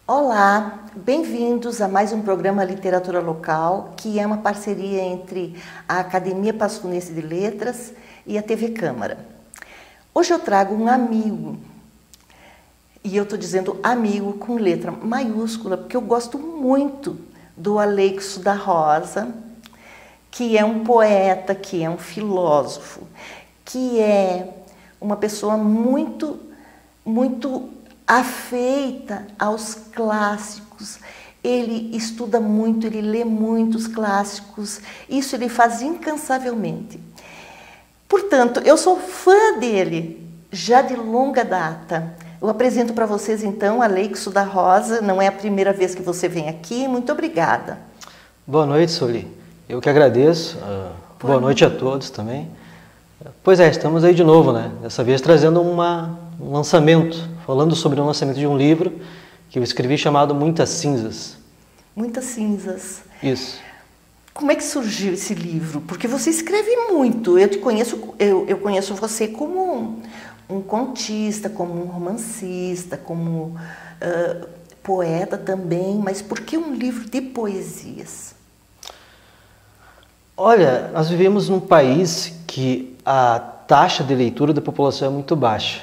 Olá, bem-vindos a mais um programa Literatura Local, que é uma parceria entre a Academia Passo Funense de Letras e a TV Câmara. Hoje eu trago um amigo, e eu estou dizendo amigo com letra maiúscula, porque eu gosto muito do Aleixo da Rosa, que é um poeta, que é um filósofo, que é uma pessoa muito afeita aos clássicos. Ele estuda muito, ele lê muitos clássicos, isso ele faz incansavelmente. Portanto, eu sou fã dele, já de longa data. Eu apresento para vocês então Aleixo da Rosa, não é a primeira vez que você vem aqui, muito obrigada. Boa noite, Soli. Eu que agradeço, boa noite a todos também. Pois é, estamos aí de novo, né? Dessa vez trazendo um lançamento, falando sobre o lançamento de um livro que eu escrevi chamado Muitas Cinzas. Muitas Cinzas. Isso. Como é que surgiu esse livro? Porque você escreve muito. Eu te conheço, eu conheço você como um contista, como um romancista, como poeta também. Mas por que um livro de poesias? Olha, nós vivemos num país que a taxa de leitura da população é muito baixa.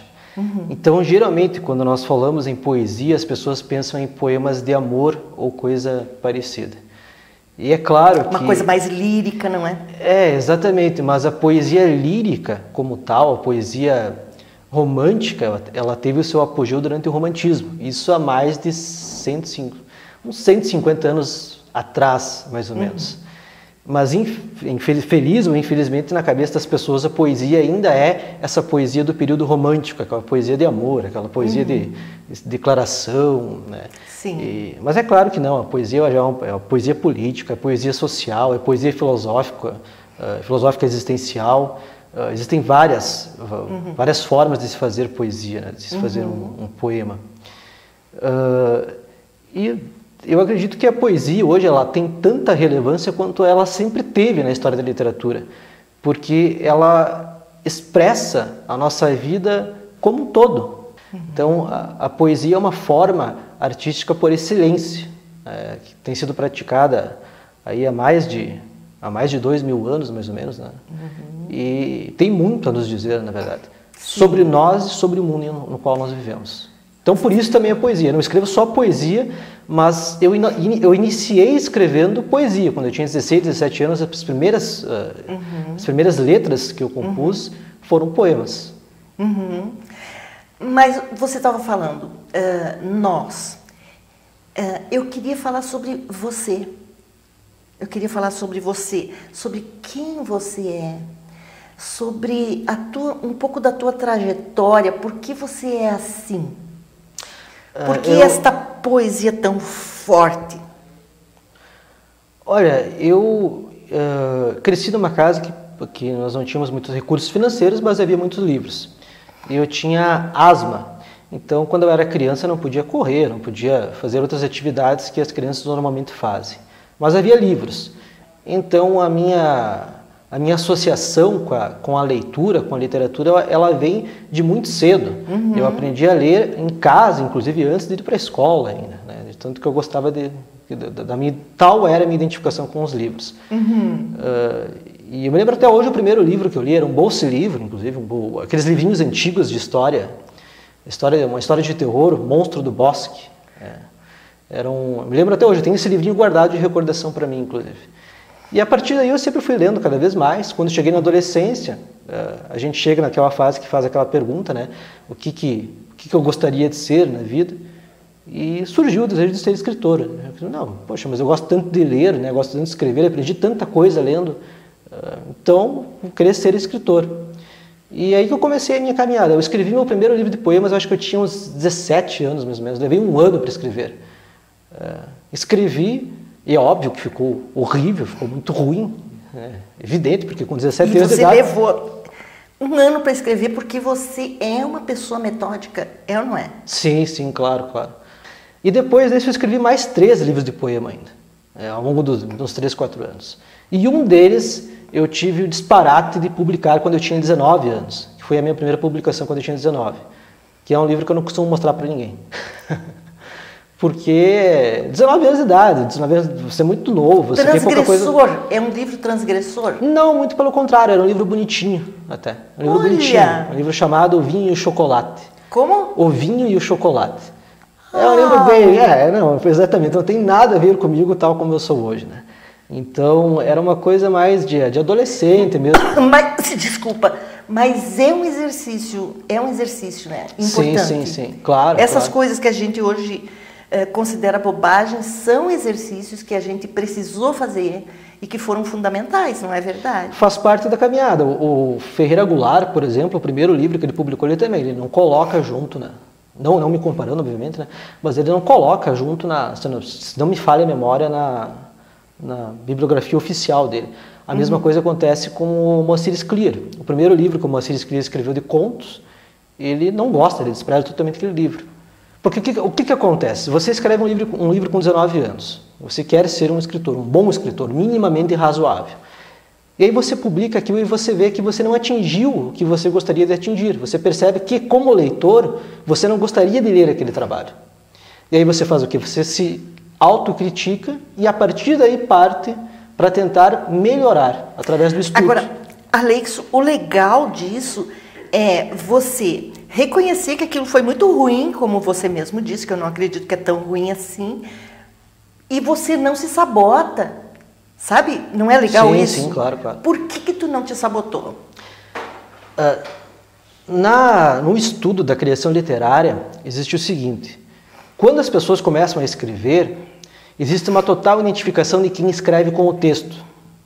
Então, geralmente, quando nós falamos em poesia, as pessoas pensam em poemas de amor ou coisa parecida. E é claro que... Uma coisa mais lírica, não é? É, exatamente, mas a poesia lírica como tal, a poesia romântica, ela teve o seu apogeu durante o romantismo. Isso há mais de uns 150 anos atrás, mais ou menos. Mas, feliz ou infelizmente, na cabeça das pessoas, a poesia ainda é essa poesia do período romântico, aquela poesia de amor, aquela poesia de declaração, né? Sim. Mas é claro que não, a poesia já é uma poesia política, é poesia social, é poesia filosófica existencial. Existem várias formas de se fazer poesia, né? De se fazer um poema. E eu acredito que a poesia hoje ela tem tanta relevância quanto ela sempre teve na história da literatura, porque ela expressa a nossa vida como um todo. Então, a poesia é uma forma artística por excelência, que tem sido praticada aí há mais de 2000 anos, mais ou menos, né? E tem muito a nos dizer, na verdade, sobre nós e sobre o mundo no qual nós vivemos. Então, por isso também a poesia. Eu não escrevo só poesia, mas eu iniciei escrevendo poesia. Quando eu tinha 16, 17 anos, as primeiras letras que eu compus foram poemas. Mas você estava falando, nós. Eu queria falar sobre você. Eu queria falar sobre você, sobre quem você é, sobre um pouco da tua trajetória, por que você é assim. Por que esta poesia tão forte? Olha, eu cresci numa casa que nós não tínhamos muitos recursos financeiros, mas havia muitos livros. Eu tinha asma, então quando eu era criança eu não podia correr, não podia fazer outras atividades que as crianças normalmente fazem. Mas havia livros. Então a minha associação com a leitura, com a literatura, ela vem de muito cedo. Eu aprendi a ler em casa, inclusive antes de ir para a escola ainda, né? De tanto que eu gostava tal era a minha identificação com os livros. E eu me lembro até hoje o primeiro livro que eu li, era um bolsa-livro, inclusive, aqueles livrinhos antigos de uma história de terror, Monstro do Bosque. Me lembro até hoje, eu tenho esse livrinho guardado de recordação para mim, inclusive. E a partir daí eu sempre fui lendo cada vez mais. Quando cheguei na adolescência, a gente chega naquela fase que faz aquela pergunta, né? O que eu gostaria de ser na vida? E surgiu o desejo de ser escritora. Não, poxa, mas eu gosto tanto de ler, né? Eu gosto tanto de escrever, aprendi tanta coisa lendo. Então, eu queria ser escritor. E aí que eu comecei a minha caminhada. Eu escrevi meu primeiro livro de poemas, eu acho que eu tinha uns 17 anos, mais ou menos. Levei um ano para escrever. Escrevi... E é óbvio que ficou horrível, ficou muito ruim, né? Evidente, porque com 17 anos de idade... E você levou um ano para escrever porque você é uma pessoa metódica, é ou não é? Sim, claro. E depois disso eu escrevi mais 3 livros de poema ainda, ao longo dos 3, 4 anos. E um deles eu tive o disparate de publicar quando eu tinha 19 anos, que foi a minha primeira publicação quando eu tinha 19, que é um livro que eu não costumo mostrar para ninguém. Porque 19 anos de idade, 19 anos, você é muito novo. Você transgressor, tem pouca coisa... é um livro transgressor? Não, muito pelo contrário, era um livro bonitinho até. Um livro bonitinho, um livro chamado O Vinho e o Chocolate. Como? O Vinho e o Chocolate. É um livro bem, não, exatamente, não tem nada a ver comigo tal como eu sou hoje, né? Então, era uma coisa mais de adolescente mesmo. Mas, desculpa, mas é um exercício, né? Importante. Sim, claro. Essas coisas que a gente hoje considera bobagem são exercícios que a gente precisou fazer e que foram fundamentais, não é verdade? Faz parte da caminhada. O Ferreira Goulart, por exemplo, o primeiro livro que ele publicou, ele também, ele não coloca junto, né? Não me comparando, obviamente, né? Mas ele não coloca junto, se não me falha a memória, na bibliografia oficial dele. A mesma coisa acontece com o Moacir Scliar. O primeiro livro que o Moacir Scliar escreveu de contos, ele não gosta, ele despreza totalmente aquele livro. Porque o que acontece? Você escreve um livro com 19 anos, você quer ser um escritor, um bom escritor, minimamente razoável. E aí você publica aquilo e você vê que você não atingiu o que você gostaria de atingir. Você percebe que, como leitor, você não gostaria de ler aquele trabalho. E aí você faz o quê? Você se autocritica e a partir daí parte para tentar melhorar através do estudo. Agora, Alex, o legal disso é você reconhecer que aquilo foi muito ruim, como você mesmo disse, que eu não acredito que é tão ruim assim, e você não se sabota, sabe? Não é legal isso? Sim, claro. Por que tu não te sabotou? No estudo da criação literária, existe o seguinte: quando as pessoas começam a escrever, existe uma total identificação de quem escreve com o texto.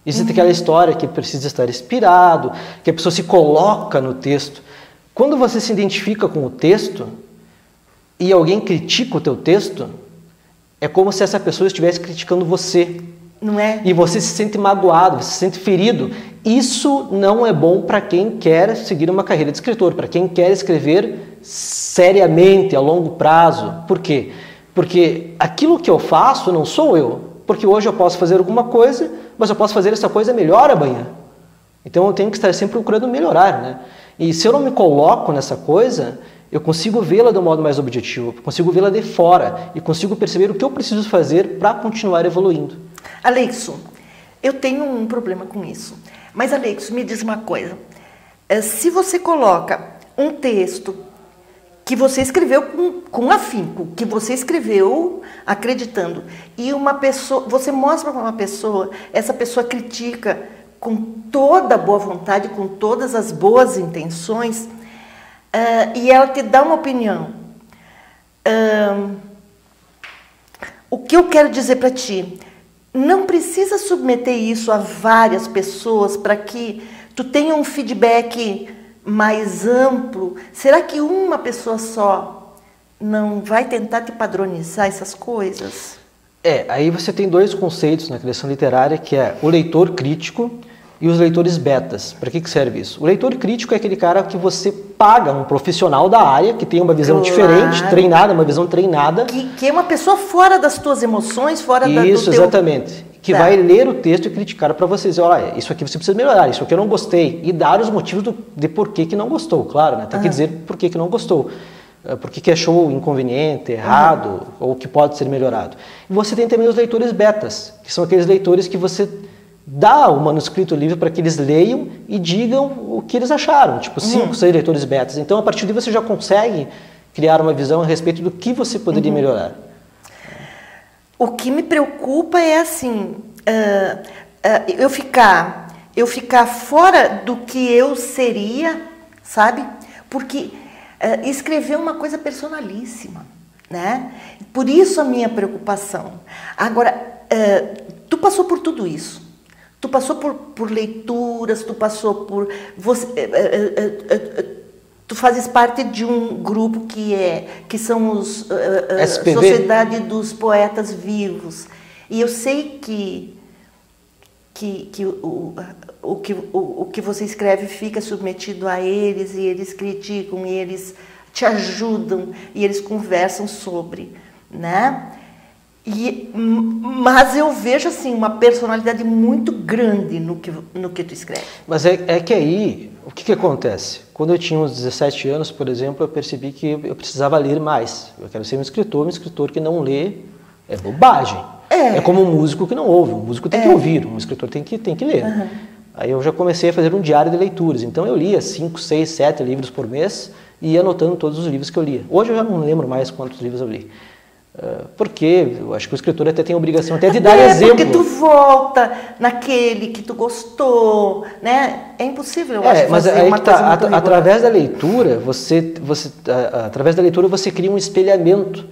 Existe aquela história que precisa estar inspirado, que a pessoa se coloca no texto. Quando você se identifica com o texto e alguém critica o teu texto, é como se essa pessoa estivesse criticando você. Não é? E você se sente magoado, você se sente ferido. Isso não é bom para quem quer seguir uma carreira de escritor, para quem quer escrever seriamente, a longo prazo. Por quê? Porque aquilo que eu faço não sou eu. Porque hoje eu posso fazer alguma coisa, mas eu posso fazer essa coisa melhor amanhã. Então eu tenho que estar sempre procurando melhorar, né? E se eu não me coloco nessa coisa, eu consigo vê-la de um modo mais objetivo, consigo vê-la de fora e consigo perceber o que eu preciso fazer para continuar evoluindo. Alexo, eu tenho um problema com isso. Mas, Alexo, me diz uma coisa. Se você coloca um texto que você escreveu com afinco, que você escreveu acreditando, e uma pessoa, você mostra para uma pessoa, essa pessoa critica com toda a boa vontade, com todas as boas intenções, e ela te dá uma opinião. O que eu quero dizer para ti? Não precisa submeter isso a várias pessoas para que tu tenha um feedback mais amplo. Será que uma pessoa só não vai tentar te padronizar essas coisas? Aí você tem dois conceitos na criação literária, que é o leitor crítico e os leitores betas. Para que serve isso? O leitor crítico é aquele cara que você paga um profissional da área, que tem uma visão diferente, treinada, uma visão treinada. Que é uma pessoa fora das tuas emoções, fora do Isso, exatamente. Que vai ler o texto e criticar para você dizer, olha, isso aqui você precisa melhorar, isso aqui eu não gostei. E dar os motivos de por que não gostou, claro, né? Tem que dizer por que não gostou. Por que achou inconveniente, errado, ou que pode ser melhorado. E você tem também os leitores betas, que são aqueles leitores que você dá o manuscrito livre para que eles leiam e digam o que eles acharam, tipo 5, 6 leitores betas. Então, a partir daí você já consegue criar uma visão a respeito do que você poderia melhorar. O que me preocupa é assim, eu ficar fora do que eu seria, sabe? Porque escrever é uma coisa personalíssima, né? Por isso a minha preocupação. Agora, tu passou por tudo isso. Tu passou por leituras, tu passou por... tu fazes parte de um grupo que são os Sociedade dos Poetas Vivos. E eu sei que o que você escreve fica submetido a eles, e eles criticam, e eles te ajudam, e eles conversam sobre, né? Mas eu vejo assim uma personalidade muito grande no que tu escreve. Mas é que aí, o que acontece? Quando eu tinha uns 17 anos, por exemplo, eu percebi que eu precisava ler mais. Eu quero ser um escritor que não lê é bobagem. É como um músico que não ouve, um músico tem que ouvir, um escritor tem que ler. Uhum. Aí eu já comecei a fazer um diário de leituras, então eu lia 5, 6, 7 livros por mês e ia anotando todos os livros que eu lia. Hoje eu já não lembro mais quantos livros eu li. Porque eu acho que o escritor até tem a obrigação até de dar exemplo. Porque tu volta naquele que tu gostou, né? É impossível, eu acho, mas fazer aí uma que coisa muito através da leitura, através da leitura você cria um espelhamento.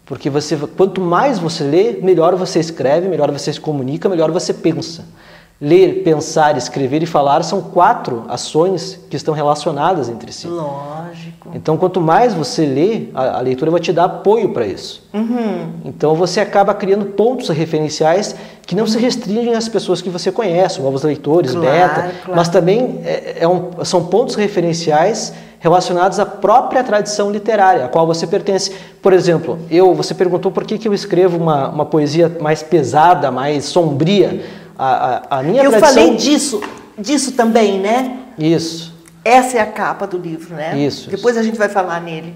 Porque quanto mais você lê, melhor você escreve, melhor você se comunica, melhor você pensa. Ler, pensar, escrever e falar são 4 ações que estão relacionadas entre si. Lógico. Então, quanto mais você lê, a leitura vai te dar apoio para isso. Uhum. Então, você acaba criando pontos referenciais que não se restringem às pessoas que você conhece, novos leitores, beta, mas também são pontos referenciais relacionados à própria tradição literária, a qual você pertence. Por exemplo, você perguntou por que eu escrevo uma poesia mais pesada, mais sombria. A minha eu tradição... falei disso também, né? Isso. Essa é a capa do livro, né? Isso. Depois a gente vai falar nele.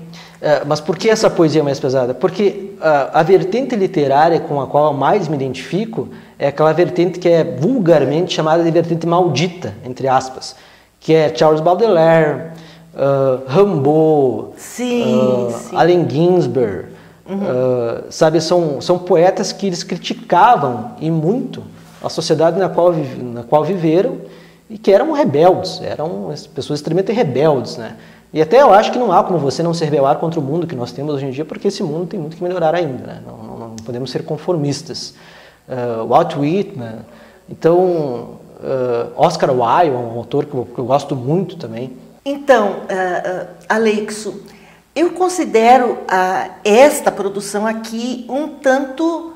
Mas por que essa poesia é mais pesada? Porque a vertente literária com a qual eu mais me identifico é aquela vertente que é vulgarmente chamada de vertente maldita, entre aspas, que é Charles Baudelaire, Rimbaud, Allen Ginsberg, sabe, são poetas que eles criticavam e muito a sociedade na qual viveram e que eram rebeldes, eram pessoas extremamente rebeldes, né? E até eu acho que não há como você não se rebelar contra o mundo que nós temos hoje em dia, porque esse mundo tem muito que melhorar ainda, né? Não podemos ser conformistas. Walt Whitman, então Oscar Wilde, um autor que eu gosto muito também. Então, Aleixo, eu considero esta produção aqui um tanto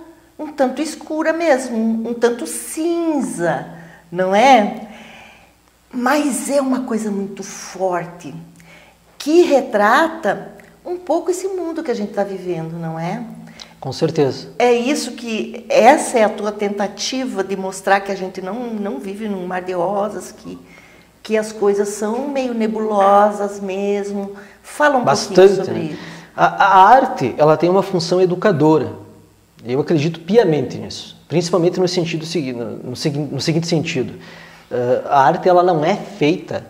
escura mesmo, um tanto cinza, não é? Mas é uma coisa muito forte, que retrata um pouco esse mundo que a gente está vivendo, não é? Com certeza. Essa é a tua tentativa de mostrar que a gente não vive num mar de rosas, que as coisas são meio nebulosas mesmo. Fala um pouquinho sobre isso. A arte, ela tem uma função educadora. Eu acredito piamente nisso, principalmente no seguinte sentido. A arte ela não é feita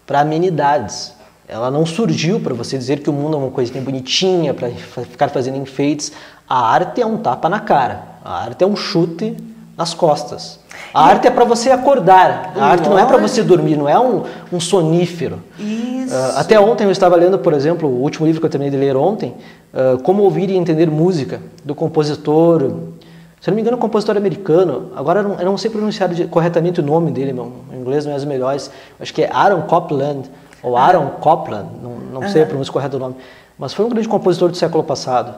para amenidades. Ela não surgiu para você dizer que o mundo é uma coisinha bonitinha, para ficar fazendo enfeites. A arte é um tapa na cara. A arte é um chute nas costas. A arte é para você acordar. A arte não é para você dormir, não é um sonífero. Isso. Até ontem eu estava lendo, por exemplo, o último livro que eu terminei de ler ontem, Como Ouvir e Entender Música, do compositor, se não me engano, um compositor americano. Agora eu não sei pronunciar corretamente o nome dele, meu inglês não é dos melhores. Acho que é Aaron Copland, ou Aaron Copland, não sei a pronúncia correta do nome. Mas foi um grande compositor do século passado.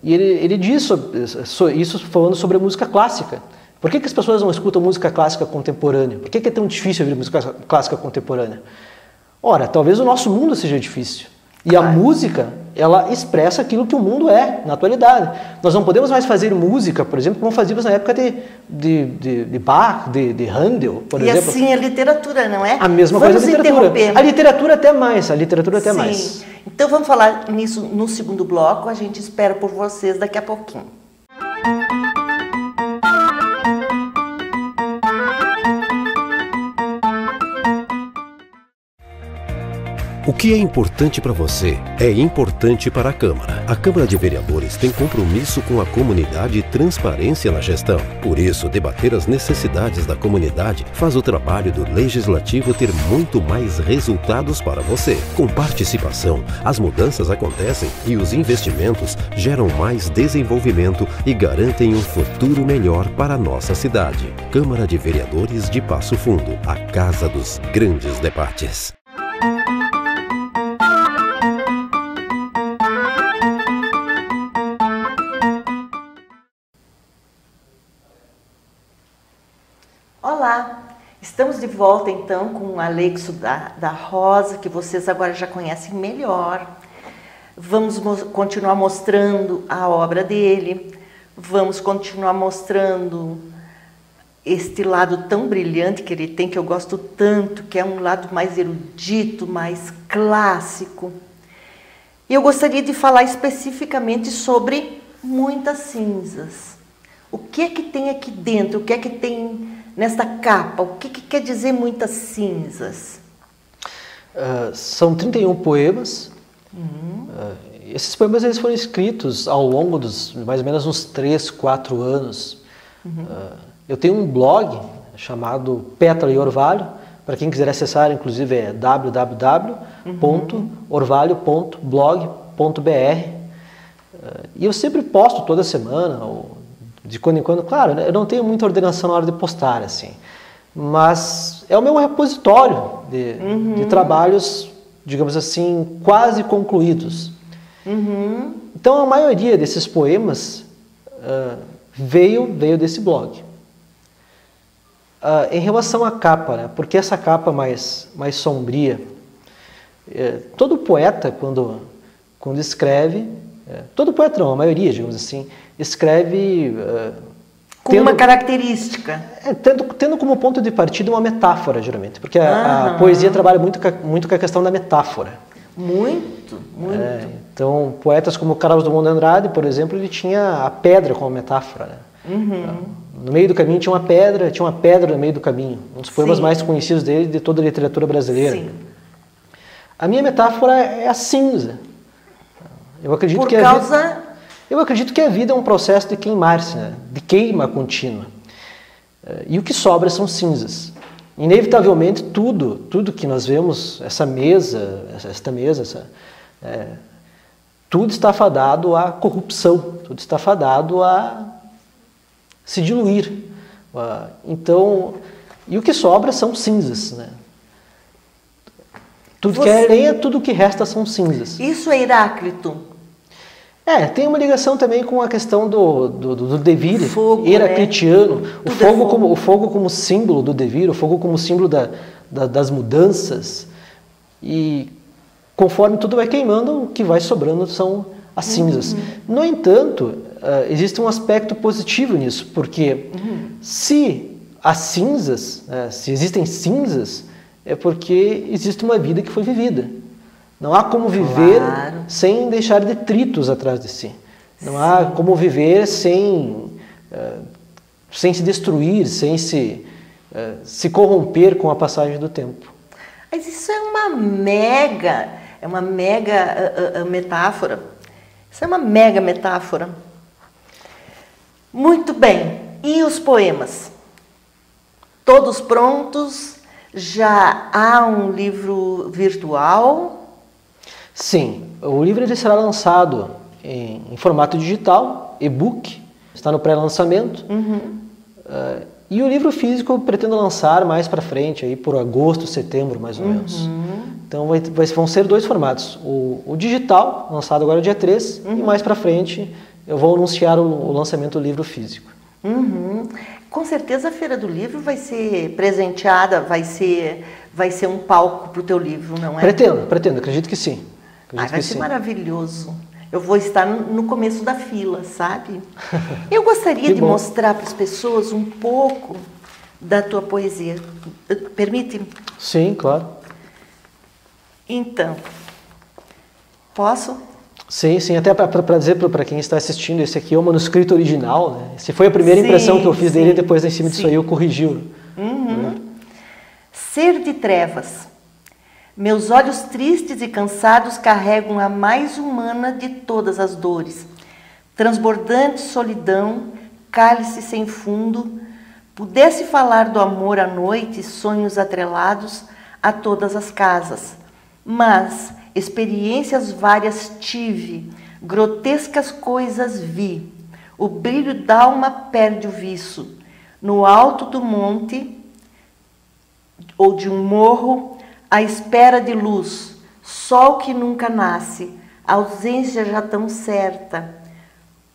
E ele diz isso falando sobre a música clássica. Por que as pessoas não escutam música clássica contemporânea? Por que é tão difícil ouvir música clássica contemporânea? Ora, talvez o nosso mundo seja difícil. E a música, ela expressa aquilo que o mundo é, na atualidade. Nós não podemos mais fazer música, por exemplo, como fazíamos na época de Bach, de Handel, por exemplo. E assim a literatura, não é? A mesma coisa a literatura. A literatura até mais. Então vamos falar nisso no segundo bloco, a gente espera por vocês daqui a pouquinho. O que é importante para você é importante para a Câmara. A Câmara de Vereadores tem compromisso com a comunidade e transparência na gestão. Por isso, debater as necessidades da comunidade faz o trabalho do Legislativo ter muito mais resultados para você. Com participação, as mudanças acontecem e os investimentos geram mais desenvolvimento e garantem um futuro melhor para a nossa cidade. Câmara de Vereadores de Passo Fundo, a casa dos grandes debates. Olá, estamos de volta então com o Aleixo da Rosa, que vocês agora já conhecem melhor. vamos continuar mostrando a obra dele, vamos continuar mostrando este lado tão brilhante que ele tem, que eu gosto tanto, que é um lado mais erudito, mais clássico. E eu gostaria de falar especificamente sobre muitas cinzas. O que é que tem aqui dentro? O que é que tem nesta capa? O que quer dizer muitas cinzas? São 31 poemas. Esses poemas eles foram escritos ao longo dos mais ou menos uns 3, 4 anos. Eu tenho um blog chamado Pétala e Orvalho. Para quem quiser acessar, inclusive, é www.orvalho.blog.br. E eu sempre posto toda semana, ou de quando em quando. Claro, eu não tenho muita ordenação na hora de postar, assim, mas é o meu repositório de trabalhos, digamos assim, quase concluídos. Então a maioria desses poemas veio desse blog. Em relação à capa, né, porque essa capa mais sombria, todo poeta quando escreve, todo poeta não, a maioria, digamos assim, escreve com uma característica. Tendo como ponto de partida uma metáfora, geralmente, porque a poesia trabalha muito com a questão da metáfora. Muito. Então, poetas como Carlos Drummond de Andrade, por exemplo, ele tinha a pedra como metáfora, né? No meio do caminho tinha uma pedra no meio do caminho. Um dos poemas mais conhecidos dele de toda a literatura brasileira. Sim. A minha metáfora é a cinza. Eu acredito que a vida é um processo de queimar-se, né? De queima contínua. E o que sobra são cinzas. Inevitavelmente, tudo que nós vemos, esta mesa, tudo está fadado à corrupção, tudo está fadado a se diluir. Então, e o que sobra são cinzas, né? Tudo que é areia, tudo que resta são cinzas. Isso é Heráclito. Tem uma ligação também com a questão do devir fogo, heraclitiano. Né? O fogo como símbolo do devir, o fogo como símbolo das mudanças. E conforme tudo vai queimando, o que vai sobrando são as cinzas. No entanto, existe um aspecto positivo nisso, porque se existem cinzas, é porque existe uma vida que foi vivida. Não há como viver sem deixar detritos atrás de si. Não há como viver sem se destruir, sem se corromper com a passagem do tempo. Mas isso é uma mega metáfora. Isso é uma mega metáfora. Muito bem. E os poemas? Todos prontos? Já há um livro virtual? Sim, o livro ele será lançado em formato digital, e-book, está no pré-lançamento. E o livro físico eu pretendo lançar mais para frente, aí por agosto, setembro, mais ou menos. Então vão ser 2 formatos. O digital, lançado agora dia 3, e mais para frente eu vou anunciar o lançamento do livro físico. Com certeza a Feira do Livro vai ser presenteada, vai ser um palco para o teu livro, não é? Pretendo, acredito que sim. Vai ser maravilhoso. Eu vou estar no começo da fila, sabe? Eu gostaria de mostrar para as pessoas um pouco da tua poesia. Permite? Sim, claro. Então, posso? Sim, até para dizer para quem está assistindo, esse aqui é o manuscrito original, né? Essa foi a primeira impressão que eu fiz dele, depois em cima disso aí eu corrigi. Ser de trevas. Meus olhos tristes e cansados carregam a mais humana de todas as dores. Transbordante solidão, cálice sem fundo, pudesse falar do amor à noite, sonhos atrelados a todas as casas. Mas experiências várias tive, grotescas coisas vi. O brilho d'alma perde o viço. No alto do monte ou de um morro, à espera de luz, sol que nunca nasce, ausência já tão certa.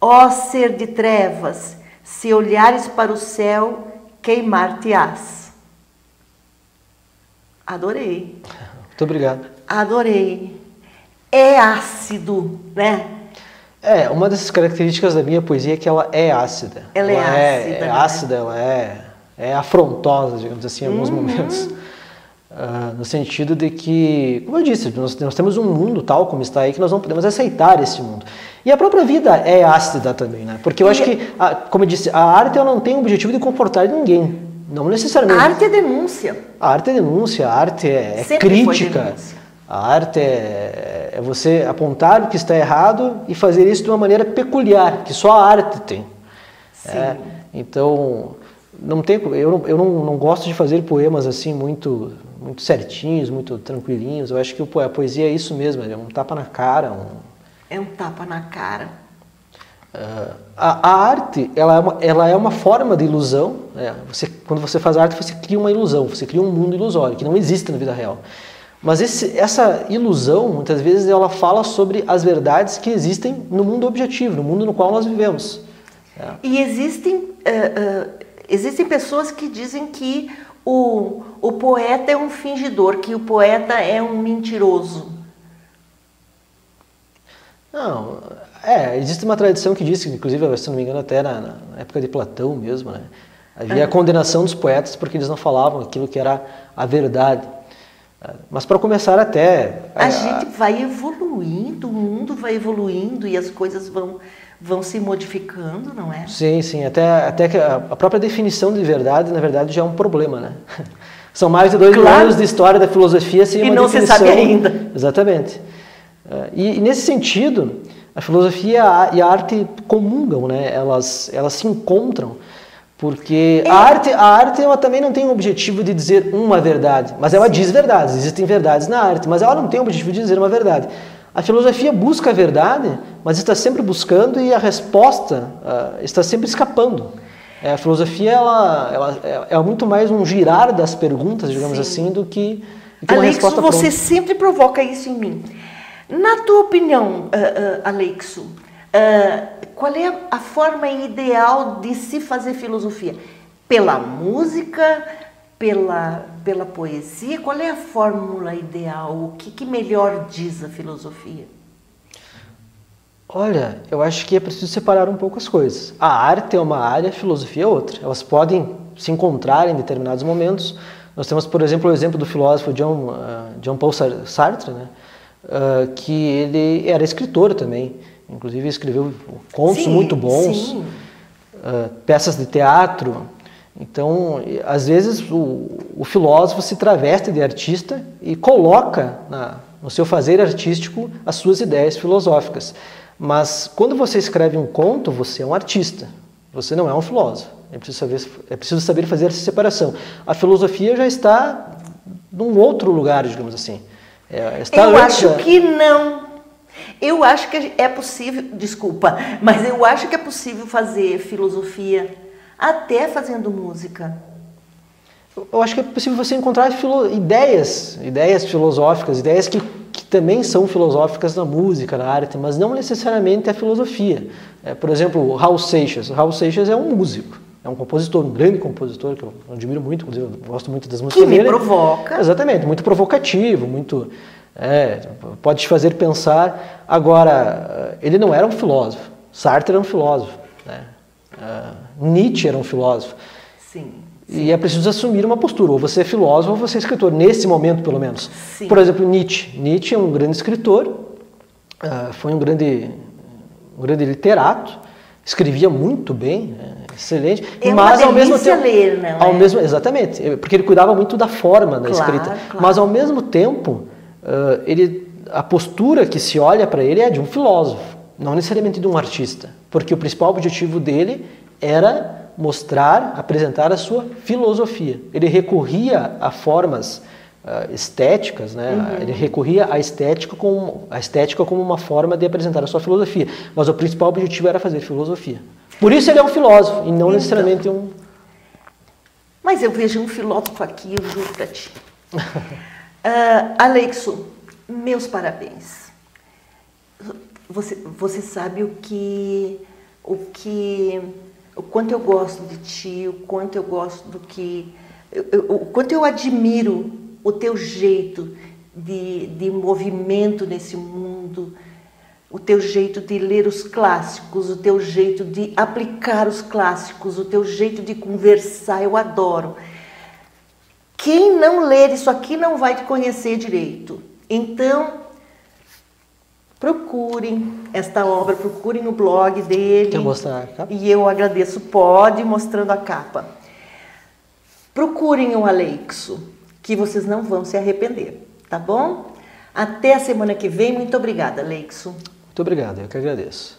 Ó ser de trevas, se olhares para o céu, queimar-te-ás. Adorei. Muito obrigado. Adorei. é ácido, né? Uma dessas características da minha poesia é que ela é ácida. Ela é ácida, ela é afrontosa, digamos assim, em alguns momentos. No sentido de que, como eu disse, nós temos um mundo tal como está aí que nós não podemos aceitar esse mundo. E a própria vida é ácida também, né? Porque eu acho que, como eu disse, a arte ela não tem o objetivo de comportar ninguém. Não necessariamente. A arte é denúncia. A arte é denúncia, a arte é crítica. A arte é você apontar o que está errado e fazer isso de uma maneira peculiar, que só a arte tem. Então, eu não gosto de fazer poemas assim muito certinhos, muito tranquilinhos. Eu acho que a poesia é isso mesmo, é um tapa na cara. É um tapa na cara. A arte, ela é uma forma de ilusão. Quando você faz arte, você cria uma ilusão, você cria um mundo ilusório que não existe na vida real. Mas essa ilusão, muitas vezes, ela fala sobre as verdades que existem no mundo objetivo, no mundo no qual nós vivemos. E existem pessoas que dizem que o poeta é um fingidor, que o poeta é um mentiroso. Não, existe uma tradição que diz, inclusive, se não me engano, até na época de Platão mesmo, né? Havia a condenação dos poetas porque eles não falavam aquilo que era a verdade. Mas para começar até... A gente vai evoluindo, o mundo vai evoluindo e as coisas vão se modificando, não é? Sim, até que a própria definição de verdade, na verdade, já é um problema, né? São mais de 2 mil anos de história da filosofia sem uma definição. E não se sabe ainda. Exatamente. E nesse sentido, a filosofia e a arte comungam, né? Elas se encontram. Porque a arte ela também não tem o objetivo de dizer uma verdade, mas ela diz verdades, existem verdades na arte, mas ela não tem o objetivo de dizer uma verdade. A filosofia busca a verdade, mas está sempre buscando e a resposta está sempre escapando. A filosofia ela é muito mais um girar das perguntas, digamos assim, do que uma resposta pronta. Você sempre provoca isso em mim. Na tua opinião, Aleixo, qual é a forma ideal de se fazer filosofia? Pela música, pela poesia? Qual é a fórmula ideal? O que melhor diz a filosofia? Olha, eu acho que é preciso separar um pouco as coisas. A arte é uma área, a filosofia é outra. Elas podem se encontrar em determinados momentos. Nós temos, por exemplo, o exemplo do filósofo Jean Paul Sartre, né? Que ele era escritor também. Inclusive escreveu contos muito bons, peças de teatro. Então, às vezes, o filósofo se traveste de artista e coloca no seu fazer artístico as suas ideias filosóficas. Mas, quando você escreve um conto, você é um artista, você não é um filósofo. É preciso saber fazer essa separação. A filosofia já está num outro lugar, digamos assim. Eu acho que não. Eu acho que é possível, desculpa, mas eu acho que é possível fazer filosofia até fazendo música. Eu acho que é possível você encontrar ideias filosóficas, ideias que também são filosóficas na música, na arte, mas não necessariamente a filosofia. Por exemplo, o Raul Seixas. O Raul Seixas é um músico, é um compositor, um grande compositor, que eu admiro muito, inclusive eu gosto muito das músicas dele. Que me provoca. Exatamente, muito provocativo, muito... pode te fazer pensar. Agora, ele não era um filósofo. Sartre era um filósofo, né? Nietzsche era um filósofo. Sim. E é preciso assumir uma postura. Ou você é filósofo ou você é escritor, nesse momento pelo menos. Sim. Por exemplo, Nietzsche. Nietzsche é um grande escritor, foi um grande literato, escrevia muito bem, excelente. Mas ao mesmo tempo, ler, não é? Exatamente, porque ele cuidava muito da forma da escrita. Claro. Mas ao mesmo tempo, a postura que se olha para ele é de um filósofo, não necessariamente de um artista, porque o principal objetivo dele era apresentar a sua filosofia. Ele recorria a formas estéticas, né? Uhum. Ele recorria à estética como uma forma de apresentar a sua filosofia, mas o principal objetivo era fazer filosofia. Por isso ele é um filósofo e não necessariamente um... Mas eu vejo um filósofo aqui, eu juro para ti. Aleixo, meus parabéns. Você sabe o quanto eu gosto de ti, o quanto eu gosto o quanto eu admiro o teu jeito de movimento nesse mundo, o teu jeito de ler os clássicos, o teu jeito de aplicar os clássicos, o teu jeito de conversar, eu adoro. Quem não ler isso aqui não vai te conhecer direito. Então, procurem esta obra, procurem o blog dele. Quer mostrar a capa? E eu agradeço, pode, mostrando a capa. Procurem o Aleixo, que vocês não vão se arrepender, tá bom? Até a semana que vem. Muito obrigada, Aleixo. Muito obrigado, eu que agradeço.